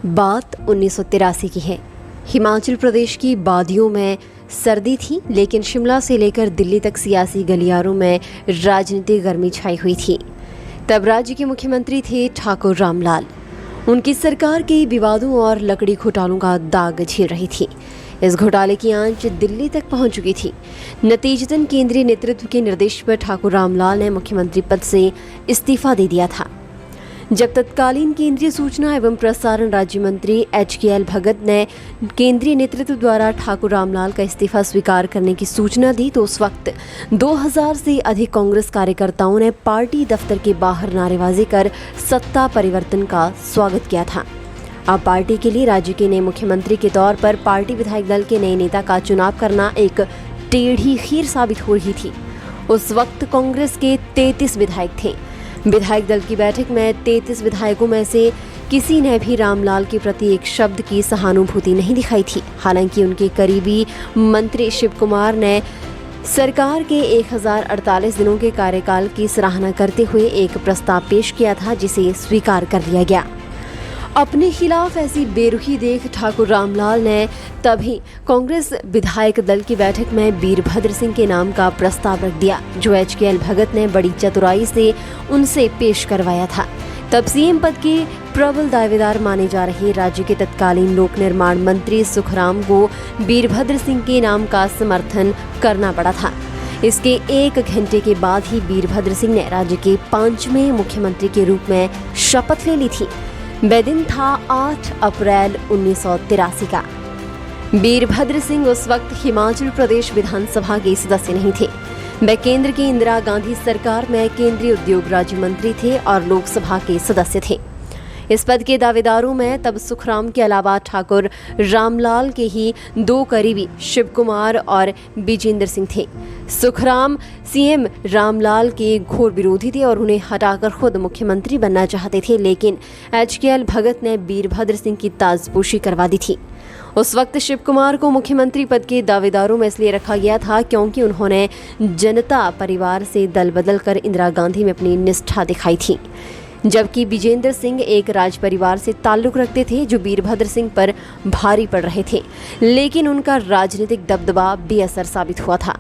बात 1983 की है। हिमाचल प्रदेश की वादियों में सर्दी थी, लेकिन शिमला से लेकर दिल्ली तक सियासी गलियारों में राजनीतिक गर्मी छाई हुई थी। तब राज्य के मुख्यमंत्री थे ठाकुर रामलाल। उनकी सरकार के विवादों और लकड़ी घोटालों का दाग झेल रही थी। इस घोटाले की आंच दिल्ली तक पहुंच चुकी थी। नतीजतन केंद्रीय नेतृत्व के निर्देश पर ठाकुर रामलाल ने मुख्यमंत्री पद से इस्तीफा दे दिया था। जब तत्कालीन केंद्रीय सूचना एवं प्रसारण राज्य मंत्री HKL भगत ने केंद्रीय नेतृत्व द्वारा ठाकुर रामलाल का इस्तीफा स्वीकार करने की सूचना दी, तो उस वक्त 2000 से अधिक कांग्रेस कार्यकर्ताओं ने पार्टी दफ्तर के बाहर नारेबाजी कर सत्ता परिवर्तन का स्वागत किया था। अब पार्टी के लिए राज्य के नए मुख्यमंत्री के तौर पर पार्टी विधायक दल के नए नेता का चुनाव करना एक टेढ़ी खीर साबित हो रही थी। उस वक्त कांग्रेस के 33 विधायक थे। विधायक दल की बैठक में 33 विधायकों में से किसी ने भी रामलाल के प्रति एक शब्द की सहानुभूति नहीं दिखाई थी। हालांकि उनके करीबी मंत्री शिव कुमार ने सरकार के 1048 दिनों के कार्यकाल की सराहना करते हुए एक प्रस्ताव पेश किया था, जिसे स्वीकार कर लिया गया। अपने खिलाफ ऐसी बेरुखी देख ठाकुर रामलाल ने तभी कांग्रेस विधायक दल की बैठक में वीरभद्र सिंह के नाम का प्रस्ताव रख दिया, जो HKL भगत ने बड़ी चतुराई से उनसे पेश करवाया था। तब सीएम पद के प्रबल दावेदार माने जा रहे राज्य के तत्कालीन लोक निर्माण मंत्री सुखराम को वीरभद्र सिंह के नाम का समर्थन करना पड़ा था। इसके 1 घंटे के बाद ही वीरभद्र सिंह ने राज्य के 5वें मुख्यमंत्री के रूप में शपथ ले ली थी। वह दिन था 8 अप्रैल 1983 का। वीरभद्र सिंह उस वक्त हिमाचल प्रदेश विधानसभा के सदस्य नहीं थे। वह केंद्र की इंदिरा गांधी सरकार में केंद्रीय उद्योग राज्य मंत्री थे और लोकसभा के सदस्य थे। इस पद के दावेदारों में तब सुखराम के अलावा ठाकुर रामलाल के ही 2 करीबी शिव कुमार और विजेंद्र सिंह थे। सुखराम सीएम रामलाल के घोर विरोधी थे और उन्हें हटाकर खुद मुख्यमंत्री बनना चाहते थे, लेकिन HKL भगत ने वीरभद्र सिंह की ताजपोशी करवा दी थी। उस वक्त शिव कुमार को मुख्यमंत्री पद के दावेदारों में इसलिए रखा गया था क्योंकि उन्होंने जनता परिवार से दल बदल कर इंदिरा गांधी में अपनी निष्ठा दिखाई थी, जबकि विजेंद्र सिंह एक राज परिवार से ताल्लुक रखते थे जो वीरभद्र सिंह पर भारी पड़ रहे थे, लेकिन उनका राजनीतिक दबदबा बेअसर साबित हुआ था।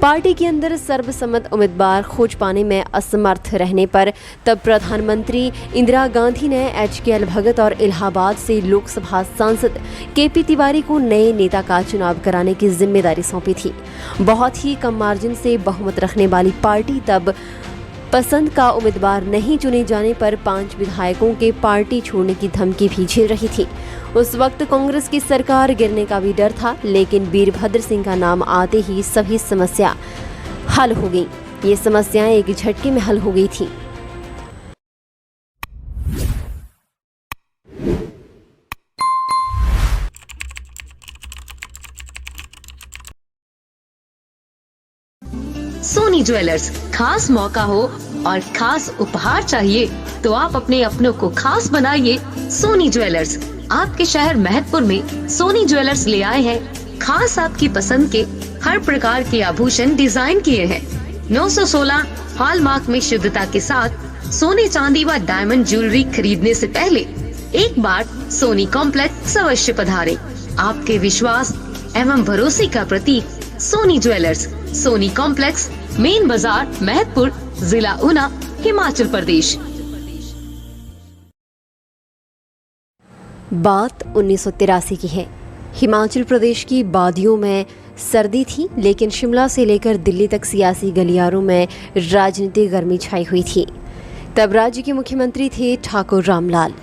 पार्टी के अंदर सर्वसम्मत उम्मीदवार खोज पाने में असमर्थ रहने पर तब प्रधानमंत्री इंदिरा गांधी ने HKL भगत और इलाहाबाद से लोकसभा सांसद KP तिवारी को नए नेता का चुनाव कराने की जिम्मेदारी सौंपी थी। बहुत ही कम मार्जिन से बहुमत रखने वाली पार्टी तब पसंद का उम्मीदवार नहीं चुने जाने पर 5 विधायकों के पार्टी छोड़ने की धमकी भी झेल रही थी। उस वक्त कांग्रेस की सरकार गिरने का भी डर था, लेकिन वीरभद्र सिंह का नाम आते ही सभी समस्या हल हो गई। ये समस्याएं एक झटके में हल हो गई थी। सोनी ज्वेलर्स, खास मौका हो और खास उपहार चाहिए तो आप अपने अपनों को खास बनाइए। सोनी ज्वेलर्स आपके शहर महतपुर में सोनी ज्वेलर्स ले आए हैं खास आपकी पसंद के हर प्रकार के आभूषण डिजाइन किए हैं। 916 हॉलमार्क में शुद्धता के साथ सोने चांदी व डायमंड ज्वेलरी खरीदने से पहले एक बार सोनी कॉम्प्लेक्स अवश्य पधारें। आपके विश्वास एवं भरोसे का प्रतीक Soni jewellers, Soni complex, main बाजार, महतपुर, जिला ऊना, हिमाचल प्रदेश। बात 1983 की है। हिमाचल प्रदेश की वादियों में सर्दी थी, लेकिन शिमला से लेकर दिल्ली तक सियासी गलियारों में राजनीतिक गर्मी छाई हुई थी। तब राज्य के मुख्यमंत्री थे ठाकुर रामलाल।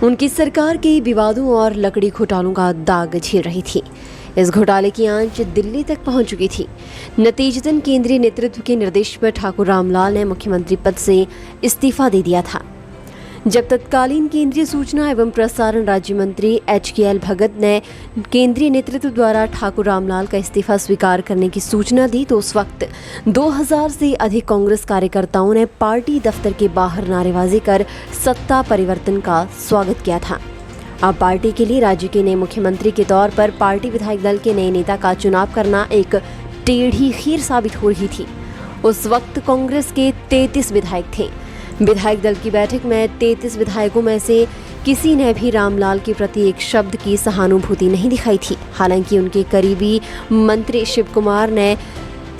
उनकी सरकार के विवादों और लकड़ी घोटालों का दाग झेल रही थी। इस घोटाले की आंच दिल्ली तक पहुंच चुकी थी। नतीजतन केंद्रीय नेतृत्व के निर्देश पर ठाकुर रामलाल ने मुख्यमंत्री पद से इस्तीफा दे दिया था। जब तत्कालीन केंद्रीय सूचना एवं प्रसारण राज्य मंत्री HKL भगत ने केंद्रीय नेतृत्व द्वारा ठाकुर रामलाल का इस्तीफा स्वीकार करने की सूचना दी, तो उस वक्त 2000 से अधिक कांग्रेस कार्यकर्ताओं ने पार्टी दफ्तर के बाहर नारेबाजी कर सत्ता परिवर्तन का स्वागत किया था। अब पार्टी के लिए राज्य के नए मुख्यमंत्री के तौर पर पार्टी विधायक दल के नए नेता का चुनाव करना एक टेढ़ी खीर साबित हो रही थी। उस वक्त कांग्रेस के 33 विधायक थे। विधायक दल की बैठक में 33 विधायकों में से किसी ने भी रामलाल के प्रति एक शब्द की सहानुभूति नहीं दिखाई थी। हालांकि उनके करीबी मंत्री शिव कुमार ने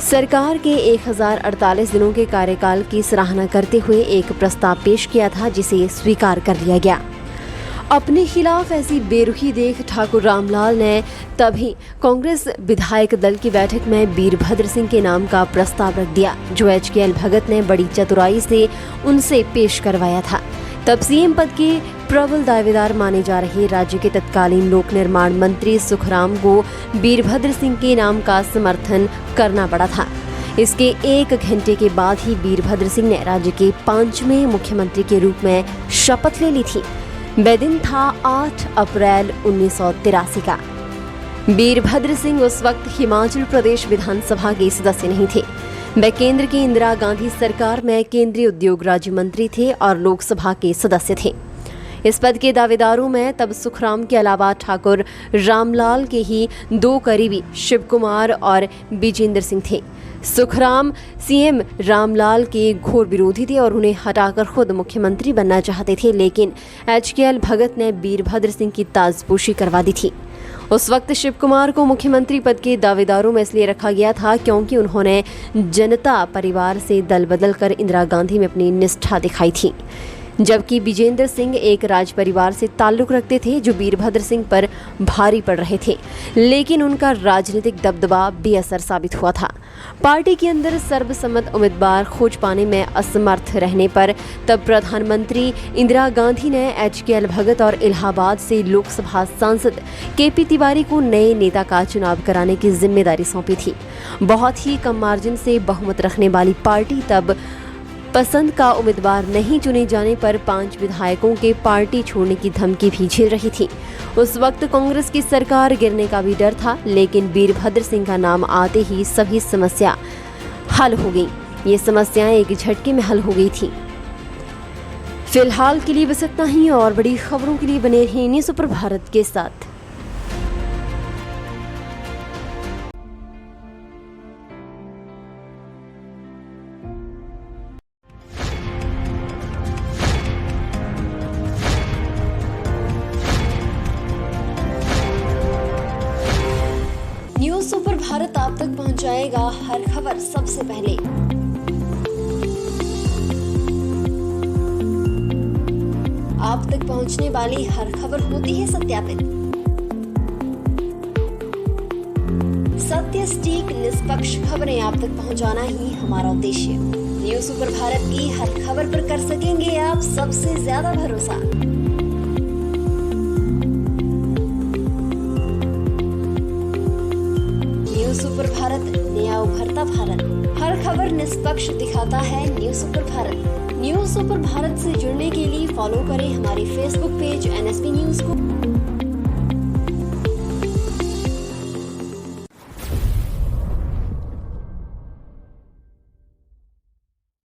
सरकार के 1048 दिनों के कार्यकाल की सराहना करते हुए एक प्रस्ताव पेश किया था, जिसे स्वीकार कर लिया गया। अपने खिलाफ ऐसी बेरुखी देख ठाकुर रामलाल ने तभी कांग्रेस विधायक दल की बैठक में वीरभद्र सिंह के नाम का प्रस्ताव रख दिया, जो HKL भगत ने बड़ी चतुराई से उनसे पेश करवाया था। तब सीएम पद के प्रबल दावेदार माने जा रहे राज्य के तत्कालीन लोक निर्माण मंत्री सुखराम को वीरभद्र सिंह के नाम का समर्थन करना पड़ा था। इसके 1 घंटे के बाद ही वीरभद्र सिंह ने राज्य के 5वें मुख्यमंत्री के रूप में शपथ ले ली थी। वह दिन था 8 अप्रैल 1983 का। वीरभद्र सिंह उस वक्त हिमाचल प्रदेश विधानसभा के सदस्य नहीं थे। वह केंद्र की इंदिरा गांधी सरकार में केंद्रीय उद्योग राज्य मंत्री थे और लोकसभा के सदस्य थे। इस पद के दावेदारों में तब सुखराम के अलावा ठाकुर रामलाल के ही 2 करीबी शिव कुमार और विजेंद्र सिंह थे। सुखराम सीएम रामलाल के घोर विरोधी थे और उन्हें हटाकर खुद मुख्यमंत्री बनना चाहते थे, लेकिन HKL भगत ने वीरभद्र सिंह की ताजपोशी करवा दी थी। उस वक्त शिव कुमार को मुख्यमंत्री पद के दावेदारों में इसलिए रखा गया था क्योंकि उन्होंने जनता परिवार से दल बदल कर इंदिरा गांधी में अपनी निष्ठा दिखाई थी, जबकि विजेंद्र सिंह एक राज परिवार से ताल्लुक रखते थे जो वीरभद्र सिंह पर भारी पड़ रहे थे, लेकिन उनका राजनीतिक दबदबा बेअसर साबित हुआ था। पार्टी के अंदर सर्वसम्मत उम्मीदवार खोज पाने में असमर्थ रहने पर तब प्रधानमंत्री इंदिरा गांधी ने HKL भगत और इलाहाबाद से लोकसभा सांसद KP तिवारी को नए नेता का चुनाव कराने की जिम्मेदारी सौंपी थी। बहुत ही कम मार्जिन से बहुमत रखने वाली पार्टी तब पसंद का उम्मीदवार नहीं चुने जाने पर 5 विधायकों के पार्टी छोड़ने की धमकी भी झेल रही थी। उस वक्त कांग्रेस की सरकार गिरने का भी डर था, लेकिन वीरभद्र सिंह का नाम आते ही सभी समस्या हल हो गई। ये समस्याएं एक झटके में हल हो गई थी। फिलहाल के लिए बस इतना ही, और बड़ी खबरों के लिए बने रहिए न्यूज़ सुपर भारत के साथ। न्यूज़ सुपर भारत आप तक पहुंचाएगा हर खबर सबसे पहले। आप तक पहुंचने वाली हर खबर होती है सत्यापित। सत्य, सटीक, निष्पक्ष खबरें आप तक पहुंचाना ही हमारा उद्देश्य। न्यूज़ सुपर भारत की हर खबर पर कर सकेंगे आप सबसे ज्यादा भरोसा। न्यूज़ सुपर भारत, नया उभरता भारत। हर खबर निष्पक्ष दिखाता है news super Bharat. News super Bharat से जुड़ने के लिए फॉलो करें हमारे फेसबुक पेज NSP न्यूज़ को।